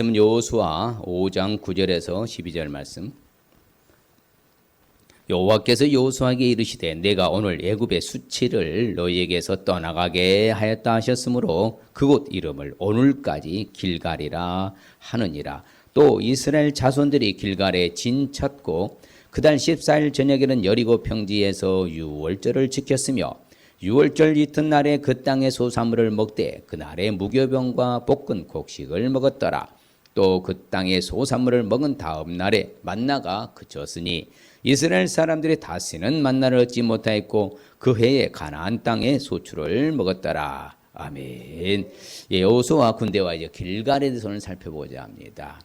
여호수아 5장 9절에서 12절 말씀. 여호와께서 여호수아에게 이르시되 내가 오늘 애굽의 수치를 너희에게서 떠나가게 하였다 하셨으므로 그곳 이름을 오늘까지 길갈이라 하느니라. 또 이스라엘 자손들이 길갈에 진쳤고 그달 14일 저녁에는 여리고 평지에서 유월절을 지켰으며 유월절 이튿날에 그 땅의 소산물을 먹되 그날에 무교병과 볶은 곡식을 먹었더라. 또 그 땅의 소산물을 먹은 다음 날에 만나가 그쳤으니 이스라엘 사람들이 다시는 만나를 얻지 못하였고 그 해에 가나안 땅의 소출을 먹었더라. 아멘. 여호수아 군대와 이제 길갈에 대해서 오늘 살펴보자 합니다.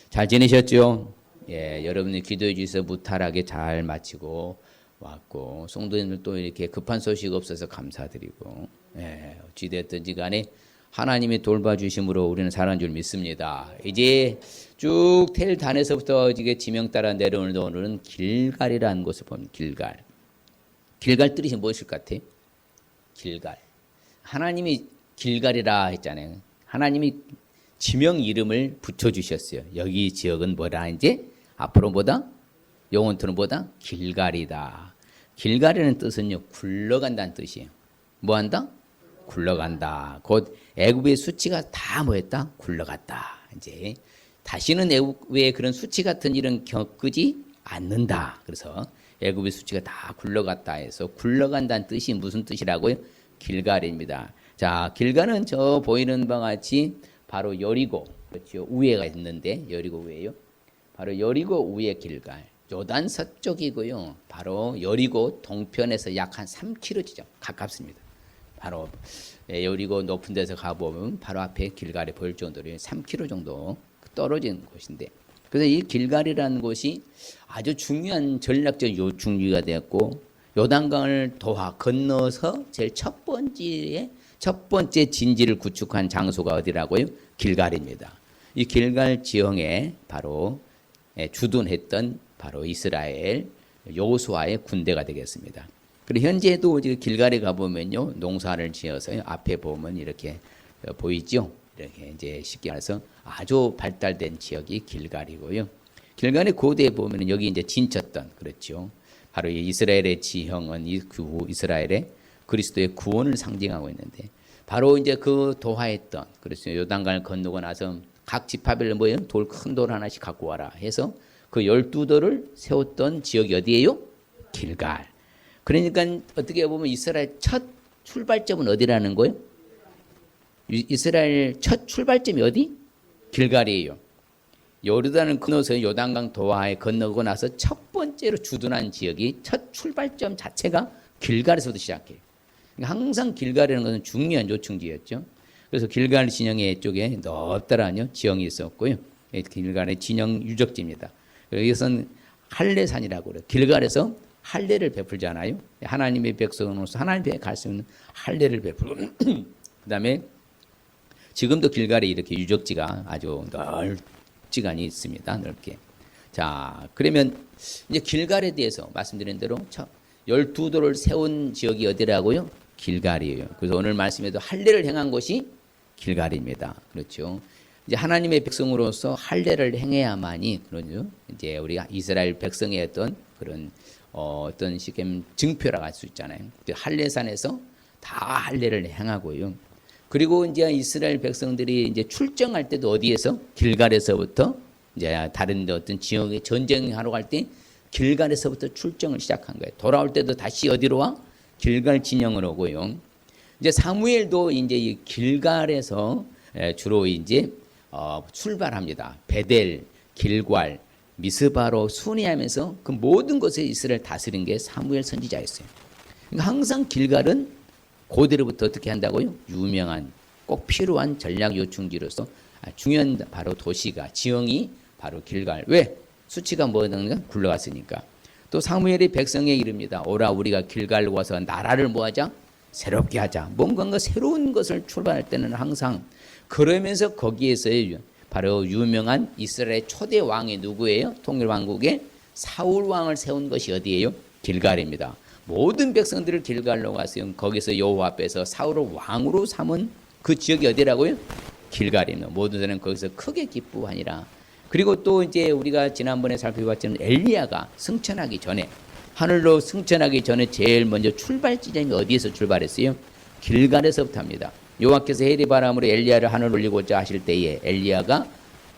잘 지내셨죠? 여러분이 기도해 주셔서 무탈하게 잘 마치고 왔고 성도님들 또 이렇게 급한 소식 없어서 감사드리고 어찌됐든지 간에 하나님이 돌봐주심으로 우리는 살아난 줄 믿습니다. 이제 쭉 텔단에서부터 이게 지명 따라 내려오는데 오늘은 길갈이라는 곳을 보면 길갈. 길갈 뜻이 무엇일 것 같아요? 길갈. 하나님이 길갈이라 했잖아요. 하나님이 지명 이름을 붙여주셨어요. 여기 지역은 뭐라 이제 앞으로 뭐다? 영원토록 뭐다? 길갈이다. 길갈이라는 뜻은요 굴러간다는 뜻이에요. 뭐한다? 굴러간다. 곧 애굽의 수치 다 뭐했다? 굴러갔다. 이제 다시는 애굽의 그런 수치 같은 일은 겪지 않는다. 그래서 애굽의 수치가 다 굴러갔다 해서 굴러간다는 뜻이 무슨 뜻이라고요? 길갈입니다. 자, 길갈은 저 보이는 바와 같이 바로 여리고, 그렇죠? 우회가 있는데 여리고 우회요. 바로 여리고 우회 길갈. 요단 서쪽이고요. 바로 여리고 동편에서 약 한 3km 지점 가깝습니다. 바로 여리고 높은 데서 가보면 바로 앞에 길갈이 보일 정도로 3km 정도 떨어진 곳인데, 그래서 이 길갈이라는 곳이 아주 중요한 전략적 요충지가 되었고 요단강을 도하 건너서 제일 첫 번째 진지를 구축한 장소가 어디라고요? 길갈입니다. 이 길갈 지형에 바로 주둔했던 바로 이스라엘 여호수아의 군대가 되겠습니다. 그리고 현재도 길갈에 가보면요 농사를 지어서 앞에 보면 이렇게 보이죠. 이렇게 이제 쉽게 말해서 아주 발달된 지역이 길갈이고요. 길갈의 고대에 보면 여기 이제 진쳤던 그렇죠. 바로 이 이스라엘의 지형은 이스라엘의 그리스도의 구원을 상징하고 있는데 바로 이제 그 도하했던 그렇죠. 요단강을 건너고 나서 각 지파별로 뭐예요? 큰 돌 하나씩 갖고 와라 해서 그 12돌을 세웠던 지역이 어디예요? 길갈. 그러니까 어떻게 보면 이스라엘 첫 출발점은 어디라는 거예요? 이스라엘 첫 출발점이 어디? 길갈이에요. 요르단을 건너서 요단강 도하에 건너고 나서 첫 번째로 주둔한 지역이 첫 출발점 자체가 길갈에서부터 시작해요. 그러니까 항상 길갈이라는 것은 중요한 요충지였죠. 그래서 길갈 진영의 쪽에 넓다라는 지형이 있었고요. 길갈의 진영 유적지입니다. 여기서는 할례산이라고 그래요. 길갈에서 할례를 베풀잖아요. 하나님의 백성으로서 하나님께 갈 수 있는 할례를 베풀고 그 다음에 지금도 길갈에 이렇게 유적지가 아주 넓지간히 있습니다. 넓게. 자, 그러면 이제 길갈에 대해서 말씀드린 대로 12돌을 세운 지역이 어디라고요? 길갈이에요. 그래서 오늘 말씀에도 할례를 행한 곳이 길갈입니다. 그렇죠. 이제 하나님의 백성으로서 할례를 행해야만이 그러죠. 이제 우리가 이스라엘 백성의 그런 어떤 식의 증표라고 할 수 있잖아요. 할례산에서 다 할례를 행하고요. 그리고 이제 이스라엘 백성들이 이제 출정할 때도 어디에서? 길갈에서부터 이제 다른 데 어떤 지역에 전쟁하러 갈 때 길갈에서부터 출정을 시작한 거예요. 돌아올 때도 다시 어디로 와? 길갈 진영으로 오고요. 이제 사무엘도 이제 이 길갈에서 주로 이제 출발합니다. 베델, 길괄, 미스바로 순회하면서 그 모든 것에 이스라엘 다스린 게 사무엘 선지자였어요. 그러니까 항상 길갈은 고대로부터 어떻게 한다고요? 유명한 꼭 필요한 전략 요충지로서 중요한 바로 도시가 지형이 바로 길갈. 왜? 수치가 뭐든가 굴러갔으니까. 또 사무엘이 백성에 이릅니다. 오라 우리가 길갈로 와서 나라를 뭐하자? 새롭게 하자. 뭔가 새로운 것을 출발할 때는 항상 그러면서 거기에서의 바로 유명한 이스라엘 초대 왕이 누구예요? 통일왕국의 사울 왕을 세운 것이 어디예요? 길갈입니다. 모든 백성들을 길갈로 가서 거기서 여호와 앞에서 사울을 왕으로 삼은 그 지역이 어디라고요? 길갈이면 모든 사람은 거기서 크게 기뻐하니라. 그리고 또 이제 우리가 지난번에 살펴봤지만 엘리야가 승천하기 전에 하늘로 승천하기 전에 제일 먼저 출발 지점이 어디에서 출발했어요? 길갈에서부터 합니다. 여호와께서 해리 바람으로 엘리야를 하늘 올리고자 하실 때에 엘리야가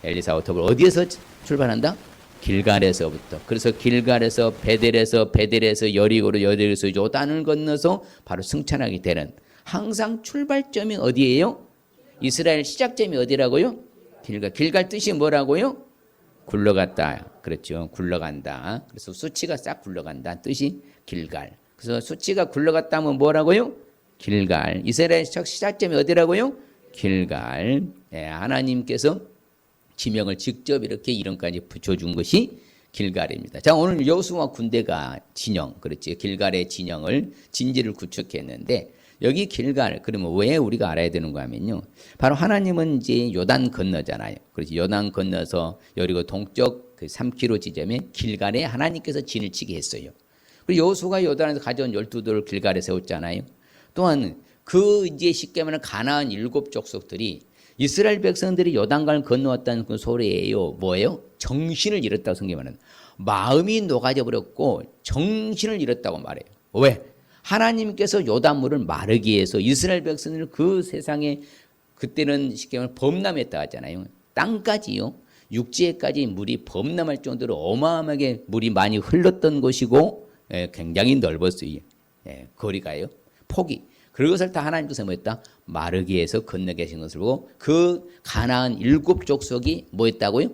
엘리사와 톱을 어디에서 출발한다? 길갈에서부터. 그래서 길갈에서 베델에서 여리고로 여리고에서 요단을 건너서 바로 승천하게 되는, 항상 출발점이 어디예요? 이스라엘 시작점이 어디라고요? 길갈. 길갈 뜻이 뭐라고요? 굴러갔다. 그렇죠. 굴러간다. 그래서 수치가 싹 굴러간다 뜻이 길갈. 그래서 수치가 굴러갔다 하면 뭐라고요? 길갈. 이스라엘 시작점이 어디라고요? 길갈. 네, 하나님께서 지명을 직접 이렇게 이름까지 붙여준 것이 길갈입니다. 자, 오늘 여호수아 군대가 진영, 그렇지, 길갈의 진영을, 진지를 구축했는데, 여기 길갈, 그러면 왜 우리가 알아야 되는가 하면요, 바로 하나님은 이제 요단 건너잖아요. 그렇지, 요단 건너서 여리고 동쪽 그 3km 지점에 길갈에 하나님께서 진을 치게 했어요. 그리고 여호수아가 요단에서 가져온 12돌을 길갈에 세웠잖아요. 또한 그 이제 쉽게 말하면 가나안 7족속들이 이스라엘 백성들이 요단강을 건너왔다는 그 소리예요. 뭐예요? 정신을 잃었다고 성경에 말합니다. 마음이 녹아져 버렸고 정신을 잃었다고 말해요. 왜? 하나님께서 요단물을 마르게 해서 이스라엘 백성들을 그 세상에, 그때는 쉽게 말하면 범람했다 하잖아요. 땅까지요, 육지에까지 물이 범람할 정도로 어마어마하게 물이 많이 흘렀던 곳이고, 굉장히 넓었어요. 거리가요, 폭이. 그것을 다 하나님께서 뭐 했다? 마르게 해서 건너게 하신 것을 보고, 그 가나안 7족속이 뭐 했다고요?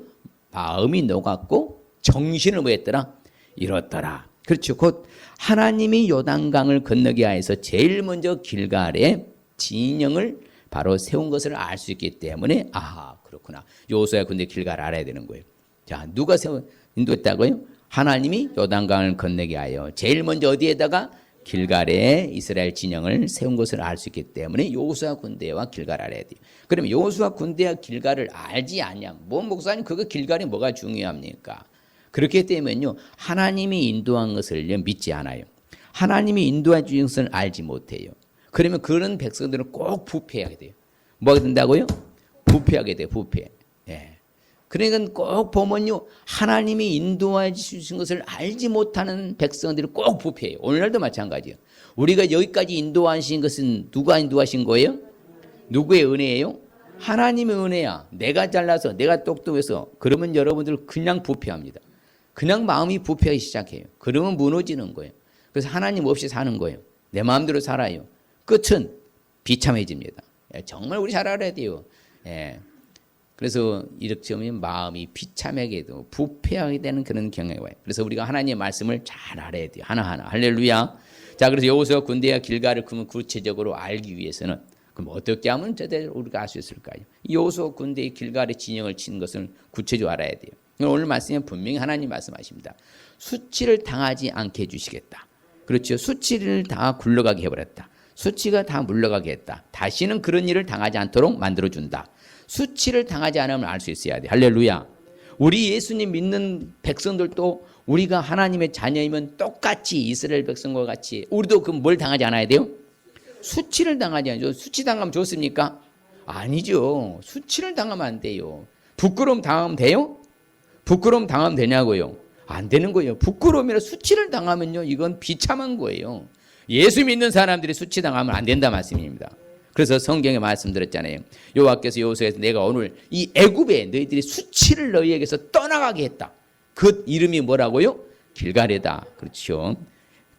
마음이 녹았고 정신을 뭐 했더라? 잃었더라. 그렇죠. 곧 하나님이 요단강을 건너게 하여서 제일 먼저 길갈에 진영을 바로 세운 것을 알 수 있기 때문에, 아하, 그렇구나, 여호수아 군대 길갈을 알아야 되는 거예요. 자, 누가 인도했다고요? 하나님이 요단강을 건너게 하여 제일 먼저 어디에다가? 길갈에 이스라엘 진영을 세운 것을 알 수 있기 때문에 여호수아 군대와 길갈을 알아야 돼요. 그러면 여호수아 군대와 길갈을 알지 않냐? 뭐 목사님, 그거 길갈이 뭐가 중요합니까? 그렇기 때문에요, 하나님이 인도한 것을 믿지 않아요. 하나님이 인도해 주신 것을 알지 못해요. 그러면 그런 백성들은 꼭 부패하게 돼요. 뭐가 된다고요? 부패하게 돼요. 부패. 예. 그러니까 꼭 보면요, 하나님이 인도해 주신 것을 알지 못하는 백성들이 꼭 부패해요. 오늘날도 마찬가지예요. 우리가 여기까지 인도하신 것은 누가 인도하신 거예요? 누구의 은혜예요? 하나님의 은혜야. 내가 잘나서, 내가 똑똑해서. 그러면 여러분들 그냥 부패합니다. 그냥 마음이 부패하기 시작해요. 그러면 무너지는 거예요. 그래서 하나님 없이 사는 거예요. 내 마음대로 살아요. 끝은 비참해집니다. 정말 우리 잘 알아야 돼요. 그래서 이렇게 하면 마음이 비참하게 되고 부패하게 되는 그런 경향이 와요. 그래서 우리가 하나님의 말씀을 잘 알아야 돼요. 하나하나. 할렐루야. 자, 그래서 여호수아 군대와 길갈을 그러면 구체적으로 알기 위해서는, 그럼 어떻게 하면 제대로 우리가 알 수 있을까요? 여호수아 군대의 길갈의 진영을 친 것을 구체적으로 알아야 돼요. 오늘 말씀에 분명히 하나님 말씀하십니다. 수치를 당하지 않게 해주시겠다. 그렇죠. 수치를 다 굴러가게 해버렸다. 수치가 다 물러가게 했다. 다시는 그런 일을 당하지 않도록 만들어준다. 수치를 당하지 않으면 알 수 있어야 돼. 할렐루야. 우리 예수님 믿는 백성들도 우리가 하나님의 자녀이면 똑같이 이스라엘 백성과 같이 우리도 그럼 뭘 당하지 않아야 돼요? 수치를 당하지 않죠. 수치 당하면 좋습니까? 아니죠. 수치를 당하면 안 돼요. 부끄러움 당하면 돼요? 부끄러움 당하면 되냐고요? 안 되는 거예요. 부끄러움이나 수치를 당하면요, 이건 비참한 거예요. 예수 믿는 사람들이 수치 당하면 안 된다 말씀입니다. 그래서 성경에 말씀드렸잖아요. 여호와께서 여호수아에서 내가 오늘 이 애굽에 너희들이 수치를 너희에게서 떠나가게 했다. 그 이름이 뭐라고요? 길갈이다. 그렇죠.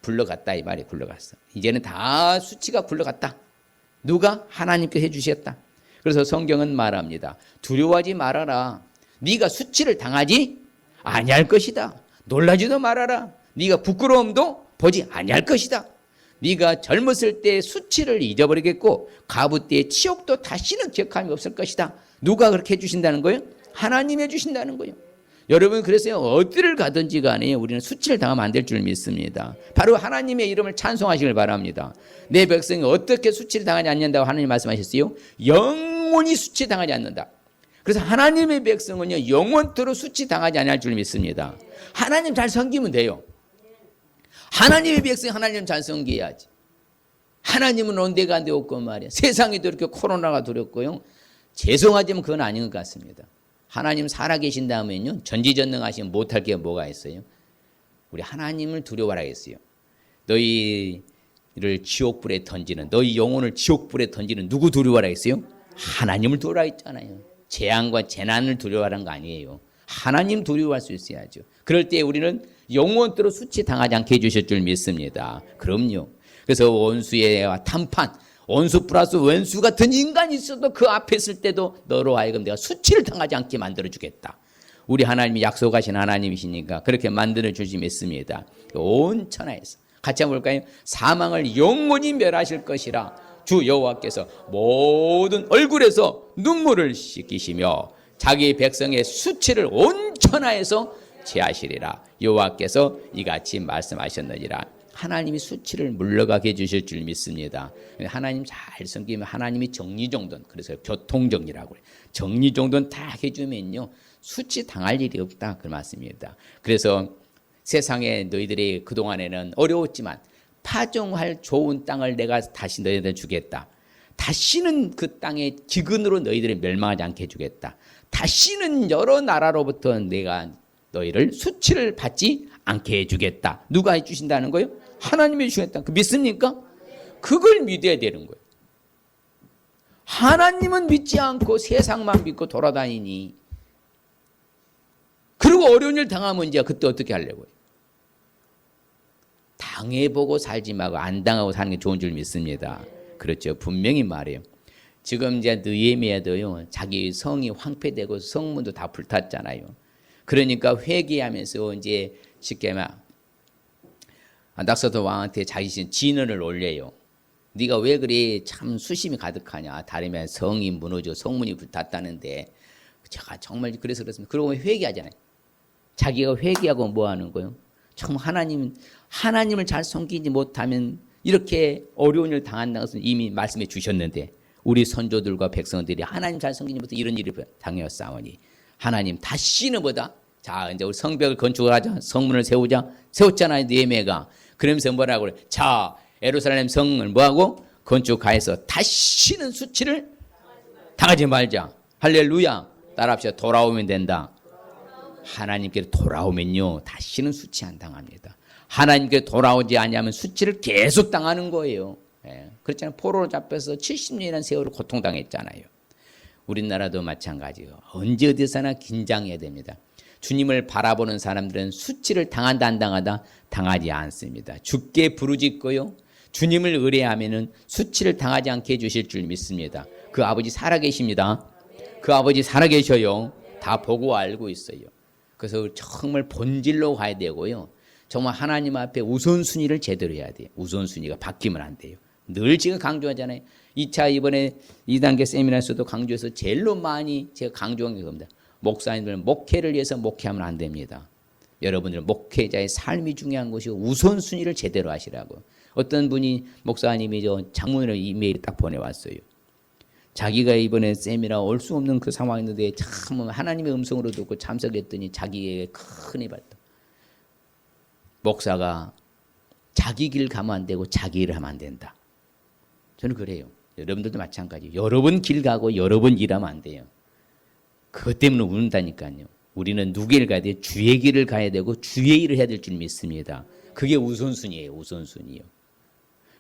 굴러갔다 이 말이, 굴러갔어. 이제는 다 수치가 굴러갔다. 누가? 하나님께 해주셨다. 그래서 성경은 말합니다. 두려워하지 말아라. 네가 수치를 당하지 아니할 것이다. 놀라지도 말아라. 네가 부끄러움도 보지 아니할 것이다. 네가 젊었을 때 수치를 잊어버리겠고 가부 때의 치욕도 다시는 기억함이 없을 것이다. 누가 그렇게 해주신다는 거예요? 하나님이 해주신다는 거예요. 여러분, 그래서 어디를 가든지 간에 우리는 수치를 당하면 안 될 줄 믿습니다. 바로 하나님의 이름을 찬송하시길 바랍니다. 내 백성이 어떻게 수치를 당하지 않는다고 하나님 말씀하셨어요? 영원히 수치 당하지 않는다. 그래서 하나님의 백성은요, 영원토록 수치 당하지 않을 줄 믿습니다. 하나님 잘 섬기면 돼요. 하나님의 백성이 하나님 잘 섬겨야지. 하나님은 온데간데 없고 말이야. 세상에도 이렇게 코로나가 두렵고요. 죄송하지만 그건 아닌 것 같습니다. 하나님 살아계신다면요, 전지전능하시면 못할 게 뭐가 있어요? 우리 하나님을 두려워하라 했어요. 너희를 지옥불에 던지는, 너희 영혼을 지옥불에 던지는 누구 두려워하라 했어요? 하나님을 두려워하라 했잖아요. 재앙과 재난을 두려워하는 거 아니에요. 하나님 두려워할 수 있어야죠. 그럴 때 우리는 영원토록 수치당하지 않게 해주실 줄 믿습니다. 그럼요. 그래서 원수의 탄판, 원수 플러스 원수 같은 인간이 있어도 그 앞에 있을 때도 너로 하여금 내가 수치를 당하지 않게 만들어주겠다. 우리 하나님이 약속하신 하나님이시니까 그렇게 만들어주시 믿습니다. 온 천하에서 같이 한번 볼까요? 사망을 영원히 멸하실 것이라 주 여호와께서 모든 얼굴에서 눈물을 씻기시며 자기 백성의 수치를 온 천하에서 제하시리라. 여호와께서 이같이 말씀하셨느니라. 하나님이 수치를 물러가게 해주실 줄 믿습니다. 하나님 잘 섬기면 하나님이 정리정돈, 그래서 교통정리라고 해요. 정리정돈 다 해주면요 수치 당할 일이 없다 그 말씀입니다. 그래서 세상에 너희들이 그동안에는 어려웠지만 파종할 좋은 땅을 내가 다시 너희들 주겠다. 다시는 그 땅의 기근으로 너희들이 멸망하지 않게 해주겠다. 다시는 여러 나라로부터 내가 너희를 수치를 받지 않게 해주겠다. 누가 해주신다는 거예요? 하나님이 해주겠다. 그 믿습니까? 그걸 믿어야 되는 거예요. 하나님은 믿지 않고 세상만 믿고 돌아다니니, 그리고 어려운 일 당하면 이제 그때 어떻게 하려고요? 당해보고 살지 말고 안 당하고 사는 게 좋은 줄 믿습니다. 그렇죠. 분명히 말해요. 지금 이제 느헤미야도요, 자기 성이 황폐되고 성문도 다 불탔잖아요. 그러니까 회개하면서 이제 쉽게 말 안닥사도 왕한테 자기 진언을 올려요. 네가 왜 그리 참 수심이 가득하냐. 다름이 성이 무너져 성문이 불탔다는데 제가 정말 그래서 그렇습니다. 그러고 회개하잖아요. 자기가 회개하고 뭐 하는 거예요? 정말 하나님을 잘 섬기지 못하면 이렇게 어려운 일을 당한다는 것은 이미 말씀해 주셨는데, 우리 선조들과 백성들이 하나님 잘 섬기지 못해 이런 일을 당했사오니 하나님 다시는 보다, 자 이제 우리 성벽을 건축을 하자, 성문을 세웠잖아요 느헤미야가. 그러면서 뭐라고 그래? 자 예루살렘 성을 뭐하고 건축하여서 다시는 수치를 당하지 말자. 할렐루야. 따라합시다. 돌아오면 된다. 하나님께 돌아오면요 다시는 수치 안 당합니다. 하나님께 돌아오지 않으면 수치를 계속 당하는 거예요. 예. 그렇잖아요. 포로로 잡혀서 70년이라는 세월을 고통당했잖아요. 우리나라도 마찬가지예요. 언제 어디서나 긴장해야 됩니다. 주님을 바라보는 사람들은 수치를 당한다 안 당하다 당하지 않습니다. 주께 부르짖고요, 주님을 의뢰하면은 수치를 당하지 않게 해주실 줄 믿습니다. 그 아버지 살아계십니다. 그 아버지 살아계셔요. 다 보고 알고 있어요. 그래서 정말 본질로 가야 되고요, 정말 하나님 앞에 우선순위를 제대로 해야 돼요. 우선순위가 바뀌면 안 돼요. 늘 제가 강조하잖아요. 2차 이번에 2단계 세미나에서도 강조해서 제일로 많이 제가 강조한 게 그겁니다. 목사님들은 목회를 위해서 목회하면 안 됩니다. 여러분들은 목회자의 삶이 중요한 것이고 우선순위를 제대로 하시라고. 어떤 분이 목사님이 저 장문으로 이메일을 딱 보내왔어요. 자기가 이번에 세미나 올 수 없는 그 상황인데 참 하나님의 음성으로 듣고 참석했더니 자기에게 큰 힘을 받다. 목사가 자기 길 가면 안 되고 자기 일을 하면 안 된다. 저는 그래요. 여러분들도 마찬가지예요. 여러 번 길 가고 여러 번 일하면 안 돼요. 그것 때문에 운다니까요. 우리는 누구의 길 가야 돼요? 주의 길을 가야 되고 주의 일을 해야 될 줄 믿습니다. 그게 우선순위예요. 우선순위요.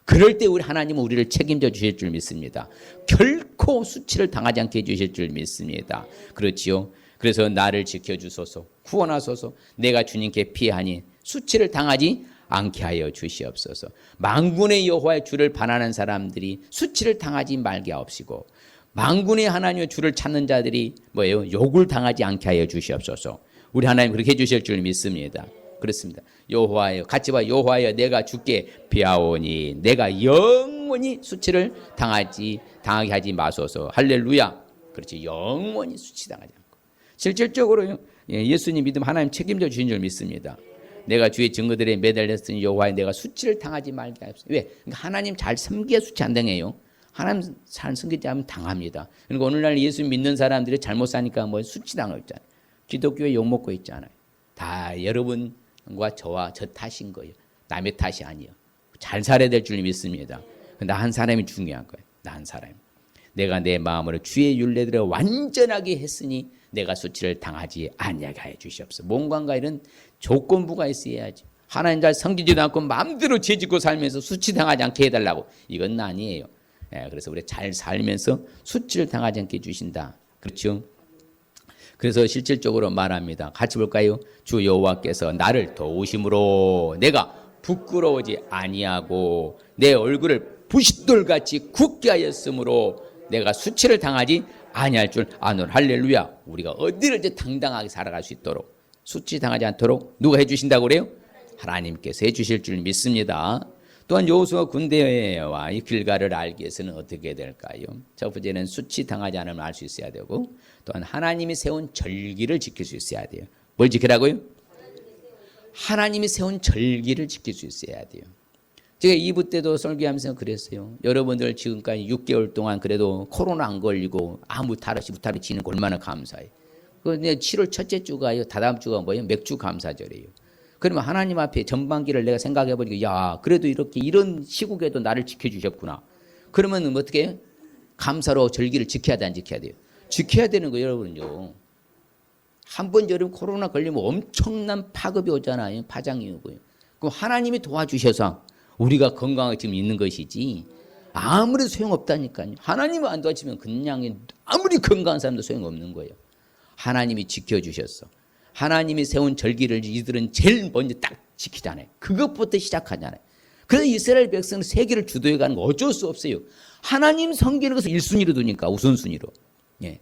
그럴 때 우리 하나님은 우리를 책임져 주실 줄 믿습니다. 결코 수치를 당하지 않게 해주실 줄 믿습니다. 그렇지요. 그래서 나를 지켜주소서, 구원하소서, 내가 주님께 피하니 수치를 당하지 않게 하여 주시옵소서. 만군의 여호와의 주를 반하는 사람들이 수치를 당하지 말게 하옵시고, 만군의 하나님의 주를 찾는 자들이 뭐예요? 욕을 당하지 않게 하여 주시옵소서. 우리 하나님 그렇게 해주실 줄 믿습니다. 그렇습니다. 여호와여, 같이 봐. 여호와여, 내가 주께 피하오니 내가 영원히 수치를 당하게 하지 마소서. 할렐루야. 그렇지. 영원히 수치 당하지 않고. 실질적으로요, 예수님 믿음 하나님 책임져 주신 줄 믿습니다. 내가 주의 증거들에 매달렸으니 여호와여, 내가 수치를 당하지 말게 하옵소서. 왜? 그러니까 하나님 잘 섬겨야 수치 안 당해요. 하나님 잘 섬기지 않으면 당합니다. 그러니까 오늘날 예수 믿는 사람들이 잘못 사니까 뭐 수치 당하고 있잖아요. 기독교에 욕먹고 있잖아요. 다 여러분과 저와 저 탓인 거예요. 남의 탓이 아니에요. 잘 살아야 될 줄 믿습니다. 나 한 사람이 중요한 거예요. 나 한 사람. 내가 내 마음으로 주의 율례들을 완전하게 했으니 내가 수치를 당하지 아니하게 하여 주시옵소서. 몸과 이런 조건부가 있어야지. 하나님 잘 섬기지도 않고 마음대로 죄짓고 살면서 수치 당하지 않게 해달라고. 이건 아니에요. 그래서 우리 잘 살면서 수치를 당하지 않게 해주신다. 그렇죠? 그래서 실질적으로 말합니다. 같이 볼까요? 주 여호와께서 나를 도우심으로 내가 부끄러워지 아니하고 내 얼굴을 부싯돌같이 굳게 하였으므로 내가 수치를 당하지 아니할 줄 아노라. 할렐루야. 우리가 어디를 이제 당당하게 살아갈 수 있도록 수치 당하지 않도록 누가 해주신다고 그래요? 하나님께서 해주실 줄 믿습니다. 또한 여호수아 군대와 이 길가를 알기 위해서는 어떻게 될까요? 첫 번째는 수치 당하지 않으면 알 수 있어야 되고, 또한 하나님이 세운 절기를 지킬 수 있어야 돼요. 뭘 지키라고요? 하나님이 세운 절기를 지킬 수 있어야 돼요. 제가 2부 때도 설교하면서 그랬어요. 여러분들 지금까지 6개월 동안 그래도 코로나 안 걸리고 아무 탈 없이 무탈이 지는 거 얼마나 감사해요. 근데 7월 첫째 주가요. 다다음 주가 뭐예요? 맥주 감사절이에요. 그러면 하나님 앞에 전반기를 내가 생각해 보니까 야, 그래도 이렇게 이런 시국에도 나를 지켜주셨구나. 그러면 어떻게 해요? 감사로 절기를 지켜야 돼, 안 지켜야 돼요? 지켜야 되는 거예요, 여러분요. 한 번 여름 코로나 걸리면 엄청난 파급이 오잖아요. 파장이 오고요. 그럼 하나님이 도와주셔서 우리가 건강하게 지금 있는 것이지 아무래도 소용없다니까요. 하나님이 안 도와주면 그냥 아무리 건강한 사람도 소용없는 거예요. 하나님이 지켜주셨어. 하나님이 세운 절기를 이들은 제일 먼저 딱 지키잖아요. 그것부터 시작하잖아요. 그래서 이스라엘 백성은 세계를 주도해 가는 거 어쩔 수 없어요. 하나님 섬기는 것을 1순위로 두니까 우선순위로. 예.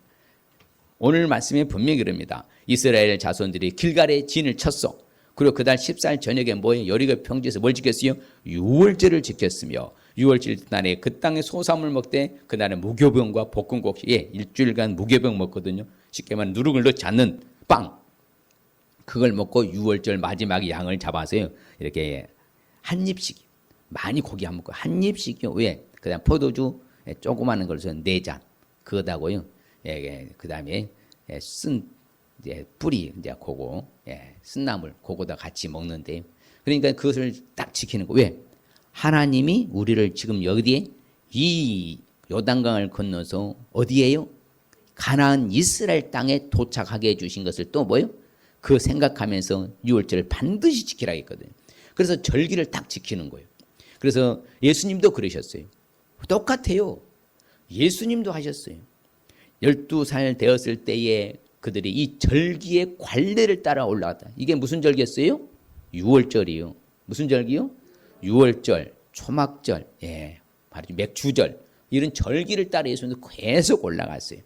오늘 말씀에 분명히 그럽니다. 이스라엘 자손들이 길갈에 진을 쳤어. 그리고 그달 14일 저녁에 뭐예요? 여리고 평지에서 뭘 지켰어요? 유월절을 지켰으며 유월절 날에 그 땅에 소사물 먹되 그날은 무교병과 볶음국수, 예, 일주일간 무교병 먹거든요. 쉽게 말하면 누룩을 넣지 않는 빵. 그걸 먹고 유월절 마지막에 양을 잡아서요. 이렇게 한 입씩, 많이 고기 안 먹고 한 입씩요. 왜? 그다음 포도주 조그마한 걸서 4잔. 그거다고요. 예, 그다음에 쓴 이제 뿌리 이제 그거, 예, 쓴나물 그거다 같이 먹는데, 그러니까 그것을 딱 지키는 거. 왜? 하나님이 우리를 지금 여기에 이 요단강을 건너서 어디에요? 가나안 이스라엘 땅에 도착하게 해주신 것을 또 뭐요? 그 생각하면서 유월절을 반드시 지키라 했거든요. 그래서 절기를 딱 지키는 거예요. 그래서 예수님도 그러셨어요. 똑같아요. 예수님도 하셨어요. 12살 되었을 때에 그들이 이 절기의 관례를 따라 올라갔다. 이게 무슨 절기였어요? 유월절이요. 무슨 절기요? 유월절, 초막절, 예, 바로 맥주절. 이런 절기를 따라 예수님도 계속 올라갔어요.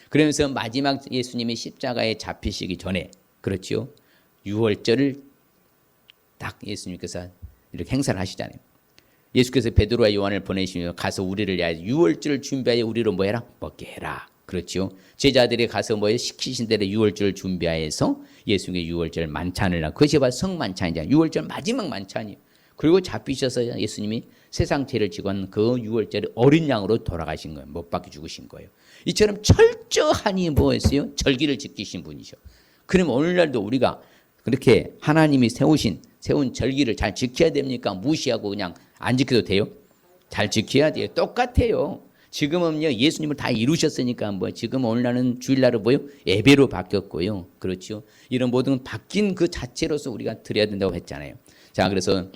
그러면서 마지막 예수님이 십자가에 잡히시기 전에, 그렇죠? 유월절을 딱 예수님께서 이렇게 행사를 하시잖아요. 예수께서 베드로와 요한을 보내시며 가서 우리를 위하여 유월절을 준비하여 우리로 뭐 해라? 먹게 해라. 그렇죠? 제자들이 가서 뭐 시키신 대로 유월절을 준비하여서 예수님의 유월절 만찬을 하고, 그것이 바로 성만찬이잖아요. 유월절 마지막 만찬이에요. 그리고 잡히셔서 예수님이 세상 죄를 지고 그 유월절에 어린 양으로 돌아가신 거예요. 못 박혀 죽으신 거예요. 이처럼 철저하니 뭐였어요? 절기를 지키신 분이셔. 그럼 오늘날도 우리가 그렇게 하나님이 세운 절기를 잘 지켜야 됩니까? 무시하고 그냥 안 지켜도 돼요? 잘 지켜야 돼요. 똑같아요. 지금은요, 예수님을 다 이루셨으니까 뭐 지금 오늘날은 주일날은 뭐요? 예배로 바뀌었고요. 그렇죠? 이런 모든 바뀐 그 자체로서 우리가 드려야 된다고 했잖아요. 자, 그래서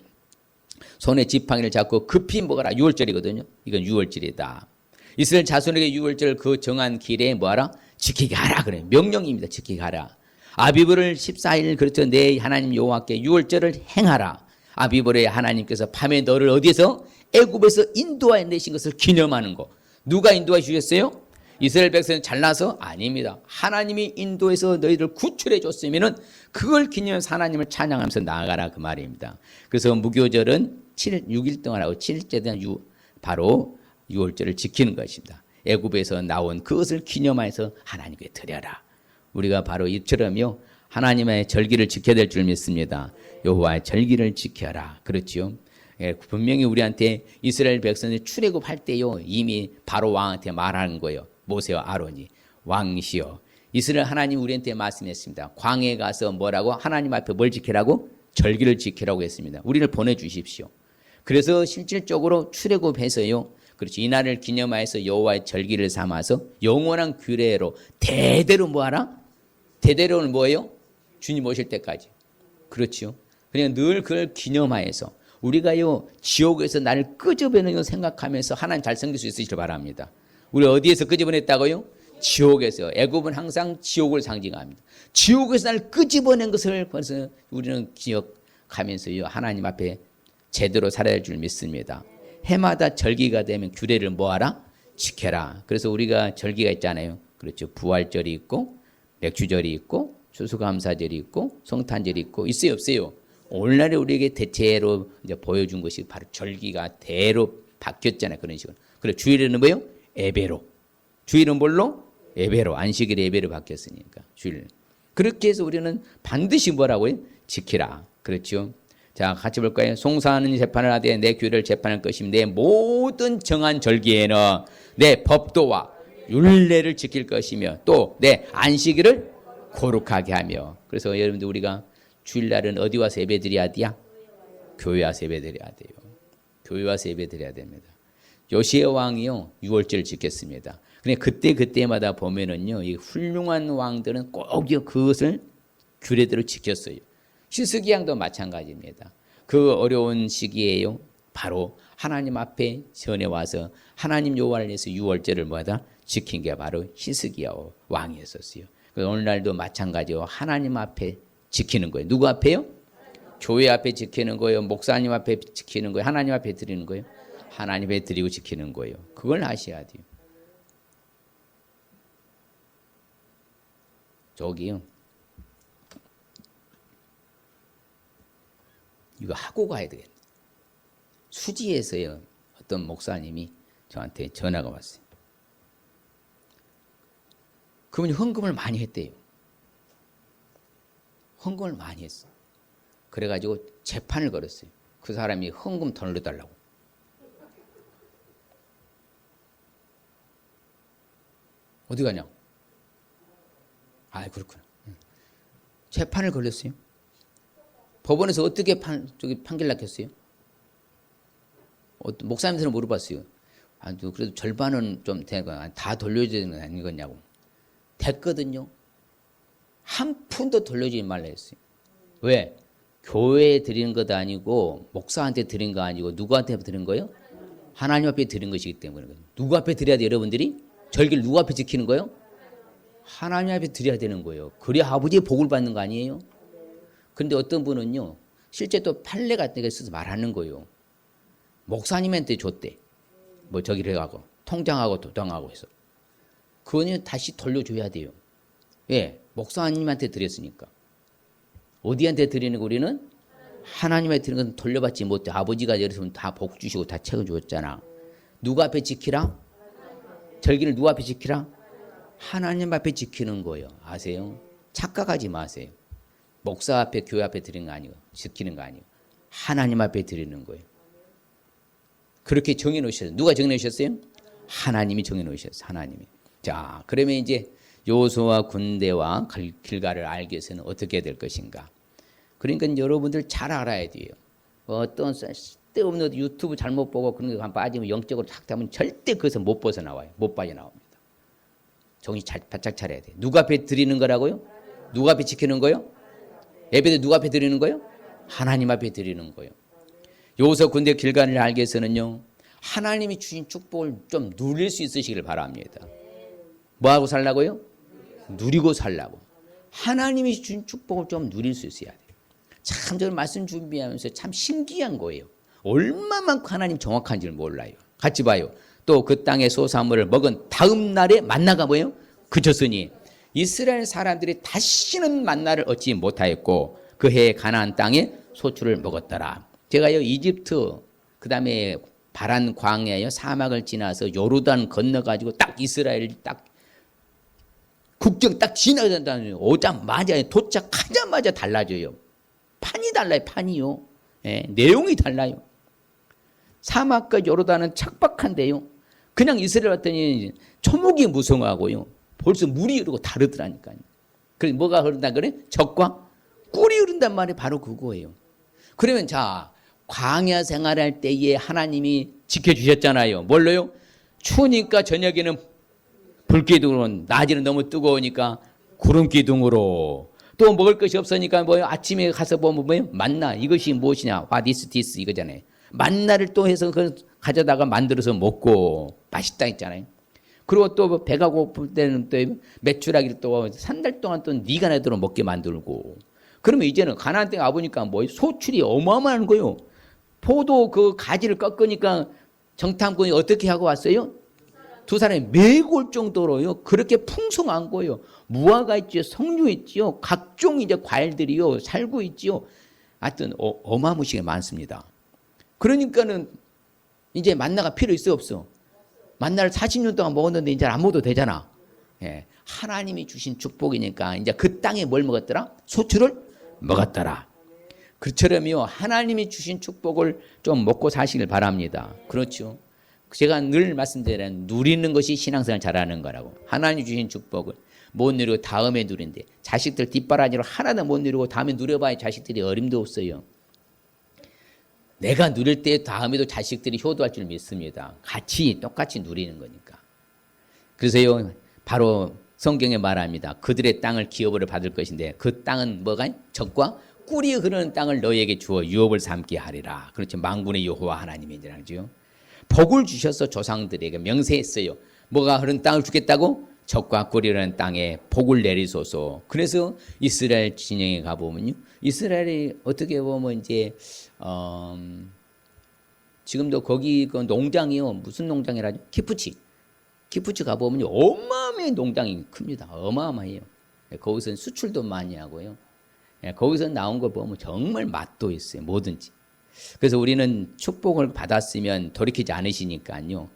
손에 지팡이를 잡고 급히 먹어라. 유월절이거든요. 이건 유월절이다. 이스라엘 자손에게 유월절 그 정한 길에 뭐하라? 지키게 하라. 그래. 명령입니다. 지키게 하라. 아비브를 14일 그렇죠. 내 하나님 여호와께 유월절을 행하라. 아비브에 하나님께서 밤에 너를 어디에서? 애굽에서 인도하여 내신 것을 기념하는 거. 누가 인도해 주셨어요? 이스라엘 백성은 잘나서? 아닙니다. 하나님이 인도해서 너희를 구출해 줬으면은 그걸 기념해서 하나님을 찬양하면서 나아가라 그 말입니다. 그래서 무교절은 6일 동안 하고 7일째 되는 바로 유월절을 지키는 것입니다. 애굽에서 나온 그것을 기념하여서 하나님께 드려라. 우리가 바로 이처럼요, 하나님의 절기를 지켜야 될 줄 믿습니다. 여호와의 절기를 지켜라. 그렇지요? 예, 분명히 우리한테 이스라엘 백성이 출애굽할 때요, 이미 바로 왕한테 말하는 거예요. 모세와 아론이 왕이시여, 이스라엘 하나님 우리한테 말씀했습니다. 광야에 가서 뭐라고? 하나님 앞에 뭘 지키라고? 절기를 지키라고 했습니다. 우리를 보내주십시오. 그래서 실질적으로 출애굽해서요, 그렇지. 이 날을 기념하여서 여호와의 절기를 삼아서 영원한 규례로 대대로 뭐하라? 대대로는 뭐예요? 주님 오실 때까지. 그렇죠. 그냥 늘 그걸 기념하여서 우리가요 지옥에서 나를 끄집어내는 걸 생각하면서 하나님 잘 섬길 수 있으시길 바랍니다. 우리 어디에서 끄집어냈다고요? 지옥에서. 애굽은 항상 지옥을 상징합니다. 지옥에서 나를 끄집어낸 것을 그래서 우리는 기억하면서요 하나님 앞에 제대로 살아야 할 줄 믿습니다. 해마다 절기가 되면 규례를 뭐하라? 지켜라. 그래서 우리가 절기가 있잖아요. 그렇죠. 부활절이 있고 맥주절이 있고 추수감사절이 있고 성탄절이 있고 있어요 없어요? 오늘날에 우리에게 대체로 이제 보여준 것이 바로 절기가 대로 바뀌었잖아요. 그런 식으로. 그래 주일에는 뭐요? 예배로. 주일은 뭘로? 예배로. 안식일 예배로 바뀌었으니까 주일. 그렇게 해서 우리는 반드시 뭐라고요? 지키라. 그렇죠. 자, 같이 볼까요? 송사하는 재판을 하되 내 규례를 재판할 것이며 내 모든 정한 절기에는 내 법도와 율례를 지킬 것이며 또 내 안식일을 거룩하게 하며. 그래서 여러분들 우리가 주일날은 어디 와서 예배 드려야 돼야? 교회 와서 예배 드려야 돼요. 교회 와서 예배 드려야 됩니다. 요시야 왕이요 6월절을 지켰습니다. 근데 그때마다 보면은요 이 훌륭한 왕들은 꼭 그것을 규례대로 지켰어요. 히스기야도 마찬가지입니다. 그 어려운 시기에요 바로 하나님 앞에 전에 와서 하나님 여호와를 위해서 6월절을 뭐다 지킨 게 바로 히스기야 왕이었었어요. 그래서 오늘날도 마찬가지로 하나님 앞에 지키는 거예요. 누구 앞에요? 교회 앞에 지키는 거예요. 목사님 앞에 지키는 거예요. 하나님 앞에 드리는 거예요. 하나님 앞에 드리고 지키는 거예요. 그걸 아셔야 돼요. 저기요. 이거 하고 가야 되겠네. 수지에서요. 어떤 목사님이 저한테 전화가 왔어요. 그분이 헌금을 많이 했대요. 헌금을 많이 했어. 그래가지고 재판을 걸었어요. 그 사람이 헌금 돌려달라고. 어디 가냐? 아, 그렇구나. 재판을 걸렸어요. 법원에서 어떻게 판결 났겠어요? 목사님한테는 물어봤어요. 아, 그래도 절반은 좀 되니까 다 돌려줘야 되는 거 아니겠냐고. 됐거든요. 한 푼도 돌려주지 말라 했어요. 왜? 교회에 드리는 것도 아니고 목사한테 드린 거 아니고 누구한테 드린 거예요? 하나님 앞에 드린 것이기 때문에. 누구 앞에 드려야 돼요, 여러분들이? 절기를 누구 앞에 지키는 거예요? 하나님 앞에 드려야 되는 거예요. 그래야 아버지의 복을 받는 거 아니에요? 그런데 어떤 분은요, 실제 또 판례 같은 거 써서 말하는 거예요. 목사님한테 줬대. 뭐 저기를 해가고, 통장하고 도장하고 해서. 그거는 다시 돌려줘야 돼요. 예, 목사님한테 드렸으니까. 어디한테 드리는 거 우리는? 하나님한테 드리는 건 돌려받지 못해. 아버지가 여기서 다 복 주시고 다 채워주었잖아. 누구 앞에 지키라? 절기를 누구 앞에 지키라? 하나님 앞에 지키는 거예요. 아세요? 착각하지 마세요. 목사 앞에 교회 앞에 드리는 거 아니고 지키는 거 아니고 하나님 앞에 드리는 거예요. 그렇게 정해 놓으셨어요. 누가 정해 놓으셨어요? 하나님이 정해 놓으셨어요. 하나님이. 자, 그러면 이제 여호수아와 군대와 길갈을 알기 위해서는 어떻게 될 것인가? 그러니까 여러분들 잘 알아야 돼요. 어떤 쓸데없는 유튜브 잘못 보고 그런 거 빠지면 영적으로 탁 되면 절대 그것을 못 벗어나와요. 못 빠져나옵니다. 정신 바짝 차려야 돼요. 누구 앞에 드리는 거라고요? 누구 앞에 지키는 거요? 예배도 누구 앞에 드리는 거요? 하나님 앞에 드리는 거예요. 여호수아 군대 길갈을 알기 위해서는요. 하나님이 주신 축복을 좀 누릴 수 있으시길 바랍니다. 뭐하고 살라고요? 누리고 살라고. 하나님이 주신 축복을 좀 누릴 수 있어야 돼요. 참 저는 말씀 준비하면서 참 신기한 거예요. 얼마만큼 하나님 정확한지를 몰라요. 같이 봐요. 또 그 땅의 소사물을 먹은 다음 날에 만나가 뭐예요? 그쳤으니 이스라엘 사람들이 다시는 만나를 얻지 못하였고 그 해에 가나안 땅에 소출을 먹었더라. 제가요 이집트 그다음에 바란 광야요 사막을 지나서 요르단 건너가지고 딱 이스라엘 딱 국경 딱 지나간다는 오자마자 도착하자마자 달라져요. 판이 달라요. 판이요. 예, 내용이 달라요. 사막과 요르단은 척박한데요. 그냥 이스라엘 왔더니 초목이 무성하고요. 벌써 물이 흐르고 다르더라니까요. 그래서 뭐가 흐른다 그래? 적과 꿀이 흐른단 말이 바로 그거예요. 그러면 자 광야 생활할 때에 하나님이 지켜주셨잖아요. 뭘로요? 추우니까 저녁에는 불기둥으로, 낮에는 너무 뜨거우니까 구름기둥으로, 또 먹을 것이 없으니까 뭐요? 아침에 가서 보면 뭐요? 만나. 이것이 무엇이냐? What is this? 이거잖아요. 만나를 또 해서 그 가져다가 만들어서 먹고 맛있다 했잖아요. 그리고 또 배가 고플 때는 또 메추라기를 또 3달 동안 또 네가 내도록 먹게 만들고. 그러면 이제는 가나안 땅에 와보니까 뭐 소출이 어마어마한 거요. 포도 그 가지를 꺾으니까 정탐꾼이 어떻게 하고 왔어요? 두 사람이 메고 올 정도로요. 그렇게 풍성한 거예요. 무화과 있지요, 석류 있지요, 각종 이제 과일들이요, 살고 있지요. 하여튼 어마무시하게 많습니다. 그러니까는 이제 만나가 필요 있어 없어? 만나를 40년 동안 먹었는데 이제 안 먹어도 되잖아. 예. 하나님이 주신 축복이니까 이제 그 땅에 뭘 먹었더라? 소출을 먹었더라. 그처럼요, 하나님이 주신 축복을 좀 먹고 사시길 바랍니다. 그렇죠. 제가 늘 말씀드리는 누리는 것이 신앙생활 잘하는 거라고. 하나님 주신 축복을 못 누리고 다음에 누린대. 자식들 뒷바라지로 하나도 못 누리고 다음에 누려봐야 자식들이 어림도 없어요. 내가 누릴 때 다음에도 자식들이 효도할 줄 믿습니다. 같이 똑같이 누리는 거니까. 그래서요, 바로 성경에 말합니다. 그들의 땅을 기업으로 받을 것인데 그 땅은 뭐가? 적과 꿀이 흐르는 땅을 너희에게 주어 유업을 삼게 하리라. 그렇죠. 만군의 여호와 하나님이라죠. 복을 주셔서 조상들에게 명세했어요. 뭐가 흐르는 땅을 주겠다고? 적과 꿀이 흐르는 땅에 복을 내리소서. 그래서 이스라엘 진영에 가보면요, 이스라엘이 어떻게 보면 이제 지금도 거기 그 농장이요, 무슨 농장이라죠? 키푸치 가보면요, 어마어마한 농장이 큽니다. 어마어마해요. 거기서는 수출도 많이 하고요. 거기서 나온 거 보면 정말 맛도 있어요. 뭐든지. 그래서 우리는 축복을 받았으면 돌이키지 않으시니까요.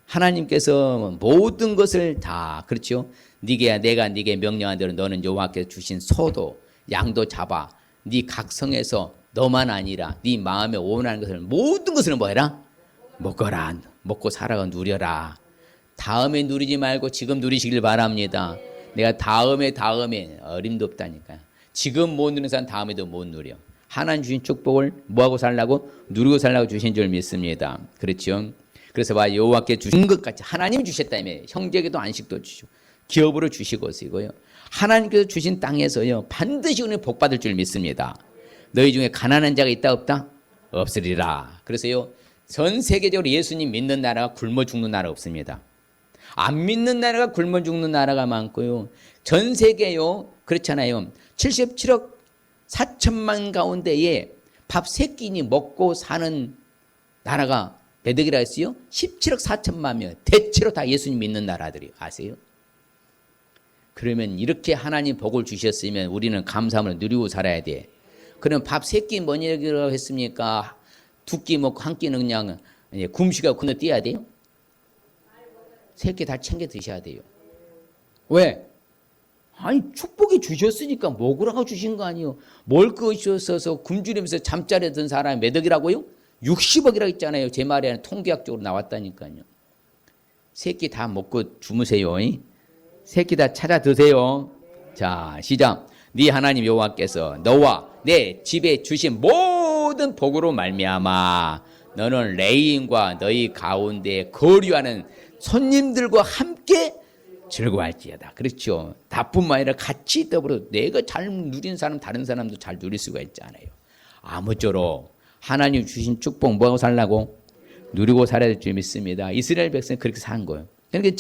하나님께서 모든 것을 다, 그렇죠? 내가 네게 명령한 대로 너는 여호와께서 주신 소도 양도 잡아 네 각성에서 너만 아니라 네 마음에 원하는 것을 모든 것을 뭐 해라? 먹어라. 먹고 살아가 누려라. 다음에 누리지 말고 지금 누리시길 바랍니다. 내가 다음에 어림도 없다니까요. 지금 못 누리는 사람 다음에도 못 누려. 하나님 주신 축복을 뭐하고 살라고? 누리고 살라고 주신 줄 믿습니다. 그렇죠? 그래서 봐, 여호와께 주신 것 같이 하나님이 주셨다며 형제에게도 안식도 주시고 기업으로 주시고요. 하나님께서 주신 땅에서요 반드시 우리는 복 받을 줄 믿습니다. 너희 중에 가난한 자가 있다 없다? 없으리라. 그래서요, 전 세계적으로 예수님 믿는 나라가 굶어 죽는 나라 없습니다. 안 믿는 나라가 굶어 죽는 나라가 많고요. 전 세계요, 그렇잖아요. 77억 4천만 가운데에 밥 3끼니 먹고 사는 나라가 몇 억이라 했어요? 17억 4천만이면 대체로 다 예수님 믿는 나라들이 아세요? 그러면 이렇게 하나님 복을 주셨으면 우리는 감사함을 누리고 살아야 돼. 그럼 밥 3끼 뭐냐고 했습니까? 2끼 먹고 1끼는 그냥 굶시가 건너뛰어야 돼요? 3끼 다 챙겨 드셔야 돼요. 왜? 아니, 축복이 주셨으니까 먹으라고 주신 거 아니에요. 뭘 그으셨어서 굶주리면서 잠자리에 든 사람이 몇 억이라고요? 60억이라고 했잖아요. 제 말이 통계학적으로 나왔다니까요. 3끼 다 먹고 주무세요. 3끼 다 찾아 드세요. 자, 시작. 네 하나님 여호와께서 너와 내 집에 주신 모든 복으로 말미암아 너는 레위인과 너희 가운데 거류하는 손님들과 함께 즐거워할지어다. 그렇죠. 나뿐만 아니라 같이 더불어 내가 잘 누린 사람 다른 사람도 잘 누릴 수가 있잖아요. 아무쪼록 하나님 주신 축복 뭐하고 살라고? 누리고 살아야 될 줄 믿습니다. 이스라엘 백성이 그렇게 산 거예요. 그러니까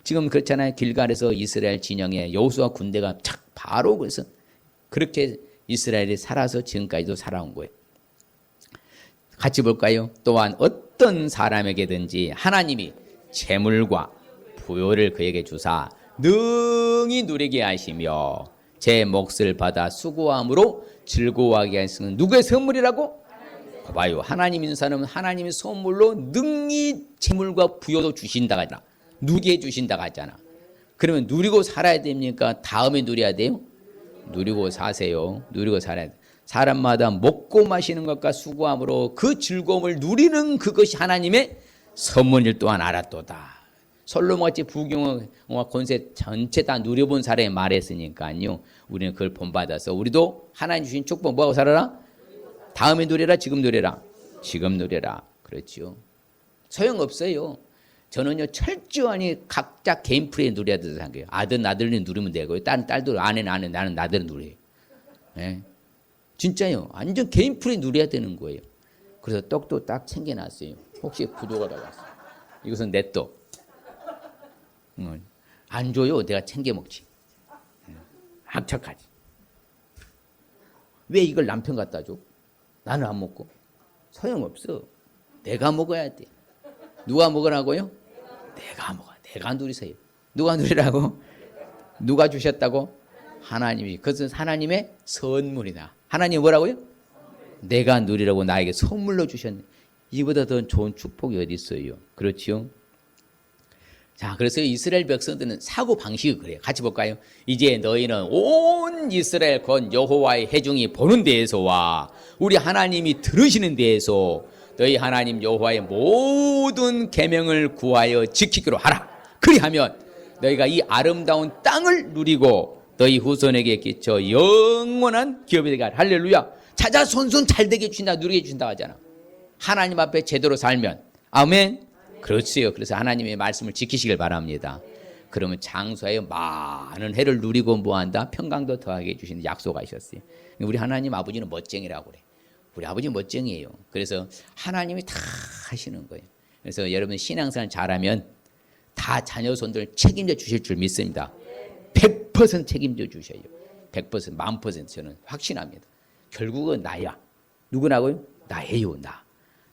지금 그렇잖아요. 길갈에서 이스라엘 진영에 여호수아 군대가 착 바로 그래서 그렇게 이스라엘이 살아서 지금까지도 살아온 거예요. 같이 볼까요? 또한 어떤 사람에게든지 하나님이 재물과 부요를 그에게 주사 능히 누리게 하시며 제 몫을 받아 수고함으로 즐거워하게 하시는 누구의 선물이라고? 봐요. 하나님 있는 사람은 하나님의 선물로 능히 재물과 부요도 주신다고 하잖아. 누리게 주신다고 하잖아. 그러면 누리고 살아야 됩니까? 다음에 누려야 돼요? 누리고 사세요. 누리고 살아야 돼. 사람마다 먹고 마시는 것과 수고함으로 그 즐거움을 누리는 그것이 하나님의 선물일 또한 알았도다. 솔로몬같이 부귀영화 권세 전체 다 누려본 사람이 말했으니까요. 우리는 그걸 본받아서 우리도 하나님 주신 축복 뭐하고 살아라? 다음에 누려라, 지금 누려라? 지금 누려라. 그렇죠. 소용없어요. 저는요, 철저하니 각자 개인 프레이 누려야 된다고 생각해요. 아들이 누리면 되고요. 딸도 아내는 나는 나대로 누려요. 네. 진짜요. 완전 개인 프레이 누려야 되는 거예요. 그래서 떡도 딱 챙겨놨어요. 혹시 부도가 나왔어. 이것은 내 떡. 안 줘요. 내가 챙겨 먹지. 악착하지. 왜 이걸 남편 갖다 줘? 나는 안 먹고. 소용없어. 내가 먹어야 돼. 누가 먹으라고요? 내가 먹어. 내가 누리세요. 누가 누리라고? 누가 주셨다고? 하나님이. 그것은 하나님의 선물이다. 하나님 뭐라고요? 내가 누리라고 나에게 선물로 주셨네. 이보다 더 좋은 축복이 어디 있어요? 그렇지요? 자, 그래서 이스라엘 백성들은 사고 방식이 그래요. 같이 볼까요? 이제 너희는 온 이스라엘 곧 여호와의 회중이 보는 데에서와 우리 하나님이 들으시는 데에서 너희 하나님 여호와의 모든 계명을 구하여 지키기로 하라. 그리하면 너희가 이 아름다운 땅을 누리고 너희 후손에게 끼쳐 영원한 기업이 되게 하라. 할렐루야. 찾아 손손 잘 되게 주신다, 누리게 주신다 하잖아. 하나님 앞에 제대로 살면. 아멘. 그렇지요. 그래서 하나님의 말씀을 지키시길 바랍니다. 그러면 장수하여 많은 해를 누리고 뭐한다? 평강도 더하게 해주시는 약속하셨어요. 우리 하나님 아버지는 멋쟁이라고 그래. 우리 아버지 멋쟁이에요. 그래서 하나님이 다 하시는 거예요. 그래서 여러분 신앙생활 잘하면 다 자녀손들 책임져 주실 줄 믿습니다. 100% 책임져 주셔요. 100%, 1000% 저는 확신합니다. 결국은 나야. 누구라고요? 나예요, 나.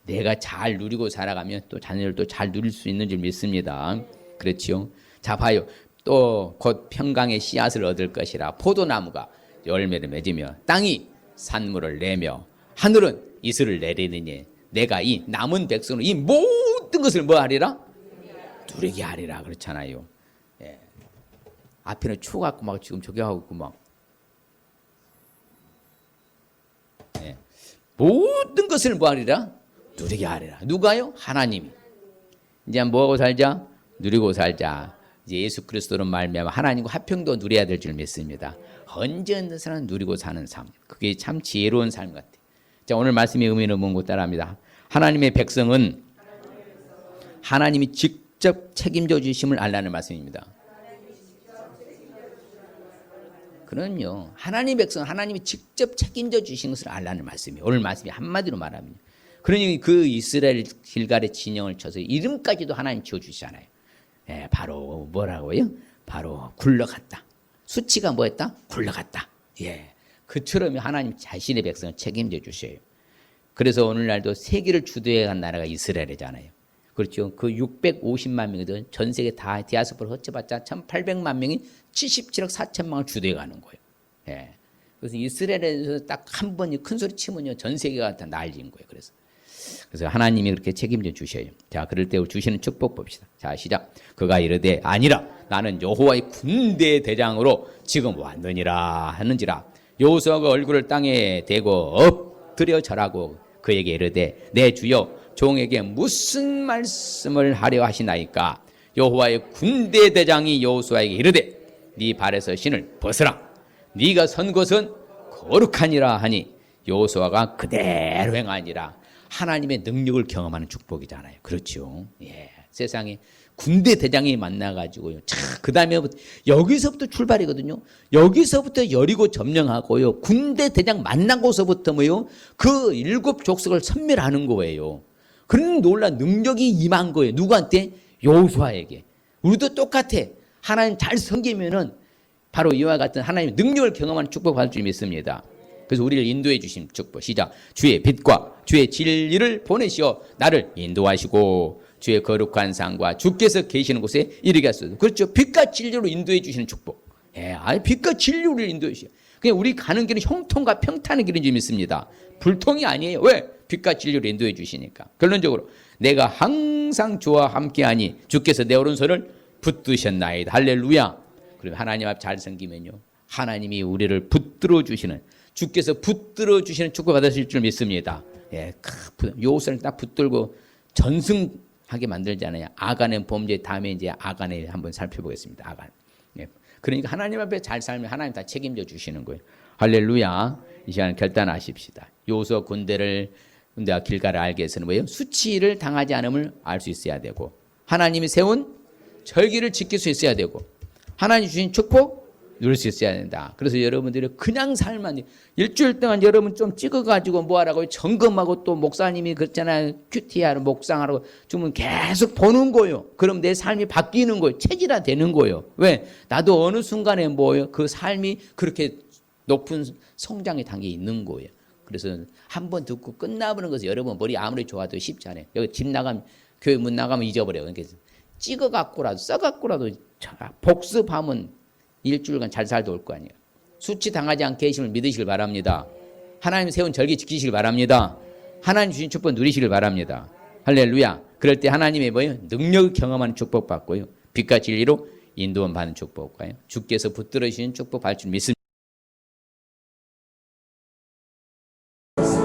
내가 잘 누리고 살아가면 또 자녀들도 잘 누릴 수 있는 줄 믿습니다. 그렇지요? 자, 봐요. 또 곧 평강의 씨앗을 얻을 것이라 포도나무가 열매를 맺으며 땅이 산물을 내며 하늘은 이슬을 내리느니 내가 이 남은 백성으로 이 모든 것을 뭐 하리라? 누리게 하리라. 그렇잖아요. 예. 앞에는 추워갖고 막 지금 저기 하고 있고 막. 예. 모든 것을 뭐 하리라? 누리게 하리라. 누가요? 하나님이. 이제 뭐하고 살자? 누리고 살자. 이제 예수 그리스도로 말미암아 하나님과 화평도 누려야 될 줄 믿습니다. 언제 언제나 누리고 사는 삶. 그게 참 지혜로운 삶 같아요. 자, 오늘 말씀의 의미는 뭔고 따라합니다. 하나님의 백성은 하나님이 직접 책임져 주심을 알라는 말씀입니다. 그럼요. 하나님의 백성은 하나님이 직접 책임져 주신 것을 알라는 말씀이에요. 오늘 말씀이 한마디로 말하면. 그러니 그 이스라엘 길갈의 진영을 쳐서 이름까지도 하나님 지어주시잖아요. 예, 바로 뭐라고요? 바로 굴러갔다. 수치가 뭐였다? 굴러갔다. 예, 그처럼 하나님 자신의 백성을 책임져 주셔요. 그래서 오늘날도 세계를 주도해간 나라가 이스라엘이잖아요. 그렇죠? 그 650만 명이든 전 세계 다 디아스포라 헛쳐봤자 1800만 명이 77억 4천만을 주도해가는 거예요. 예, 그래서 이스라엘에서 딱 한 번 큰 소리 치면요 전 세계가 다 난리인 거예요. 그래서 하나님이 그렇게 책임져 주셔요. 자, 그럴 때 주시는 축복 봅시다. 자, 시작. 그가 이르되 아니라 나는 여호와의 군대 대장으로 지금 왔느니라 하는지라. 여호수아가 얼굴을 땅에 대고 엎드려 절하고 그에게 이르되 내 주여 종에게 무슨 말씀을 하려 하시나이까. 여호와의 군대 대장이 여호수아에게 이르되 네 발에서 신을 벗으라. 네가 선 곳은 거룩하니라 하니 여호수아가 그대로 행하니라. 하나님의 능력을 경험하는 축복이잖아요. 그렇죠. 예. 세상에 군대 대장이 만나가지고요. 자, 그 다음에 여기서부터 출발이거든요. 여기서부터 여리고 점령하고요. 군대 대장 만나고서부터 뭐요? 그 7 족속을 섬멸하는 거예요. 그런 놀라운 능력이 임한 거예요. 누구한테? 여호수아에게. 우리도 똑같아. 하나님 잘 섬기면은 바로 이와 같은 하나님의 능력을 경험하는 축복 받을 줄 믿습니다. 그래서 우리를 인도해 주신 축복. 시작. 주의 빛과 주의 진리를 보내시어 나를 인도하시고 주의 거룩한 상과 주께서 계시는 곳에 이르게 하소서. 그렇죠. 빛과 진리로 인도해 주시는 축복. 예, 빛과 진리로 인도해 주시오. 그냥 우리 가는 길은 형통과 평탄의 길인 줄 믿습니다. 불통이 아니에요. 왜? 빛과 진리로 인도해 주시니까. 결론적으로 내가 항상 주와 함께하니 주께서 내 오른손을 붙드셨나이다. 할렐루야. 그러면 하나님 앞 잘 섬기면요. 하나님이 우리를 붙들어 주시는 주께서 붙들어 주시는 축복 받으실 줄 믿습니다. 예, 여호수아를 딱 붙들고 전승하게 만들잖아요. 아간의 범죄 다음에 이제 아간을 한번 살펴보겠습니다. 아간. 예. 그러니까 하나님 앞에 잘 살면 하나님 다 책임져 주시는 거예요. 할렐루야. 이 시간 결단하십시다. 요소 군대와 길가를 알게 해서는 뭐예요? 수치를 당하지 않음을 알 수 있어야 되고, 하나님이 세운 절기를 지킬 수 있어야 되고, 하나님 주신 축복 누릴 수 있어야 된다. 그래서 여러분들이 그냥 살만, 일주일 동안 여러분 좀 찍어가지고 뭐 하라고 점검하고, 또 목사님이 그랬잖아요. 큐티하러 목상하라고 주면 계속 보는 거예요. 그럼 내 삶이 바뀌는 거예요. 체질화 되는 거예요. 왜? 나도 어느 순간에 뭐예요? 그 삶이 그렇게 높은 성장의 단계에 있는 거예요. 그래서 한 번 듣고 끝나버리는 것은 여러분 머리 아무리 좋아도 쉽지 않아요. 여기 집 나가면, 교회 문 나가면 잊어버려요. 그러니까 찍어갖고라도 써갖고라도 복습하면 일주일간 잘 살도 올 거 아니에요. 수치 당하지 않게 계심을 믿으시길 바랍니다. 하나님 세운 절기 지키시길 바랍니다. 하나님 주신 축복 누리시길 바랍니다. 할렐루야. 그럴 때 하나님의 뭐예요? 능력을 경험하는 축복 받고요. 빛과 진리로 인도원 받는 축복 받고요. 주께서 붙들어 주신 축복 받을 줄 믿습니다.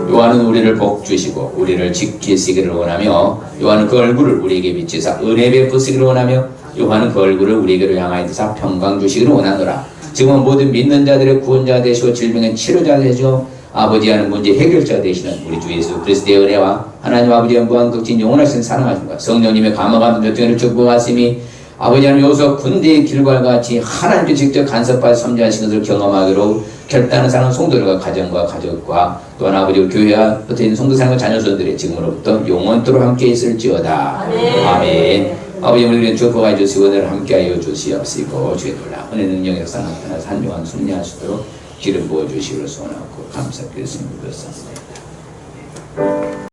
요한은 우리를 복 주시고 우리를 지키시기를 원하며, 요한은 그 얼굴을 우리에게 비치사 은혜 베푸시기를 원하며, 요한은 그 얼굴을 우리에게로 향하여 드사 평강 주시기를 원하노라. 지금은 모든 믿는 자들의 구원자 되시고 질병의 치료자 되시고 아버지 하는 문제 해결자 되시는 우리 주 예수 그리스도의 은혜와 하나님 아버지의 무한 극진 영원하신 사랑하심과 성령님의 감화감 교통을 축복하심이 아버지 하는 요소 군대의 길과 같이 하나님께 직접 간섭받아 섬기하신 것을 경험하기로 결단한 사랑하는 성도들과 가정과 가족과 또한 아버지 교회와 흩어 있는 성도사랑과 자녀손들이 지금으로부터 영원토록 함께 있을지어다. 아멘. 아버지 우리에게 축복하여 주시고 오늘 함께하여 주시옵시고, 주의 놀라 은혜 능력 역사 나타나 산명한 승리할 수 있도록 기름 부어주시기를 소원하고 감사드렸습니다.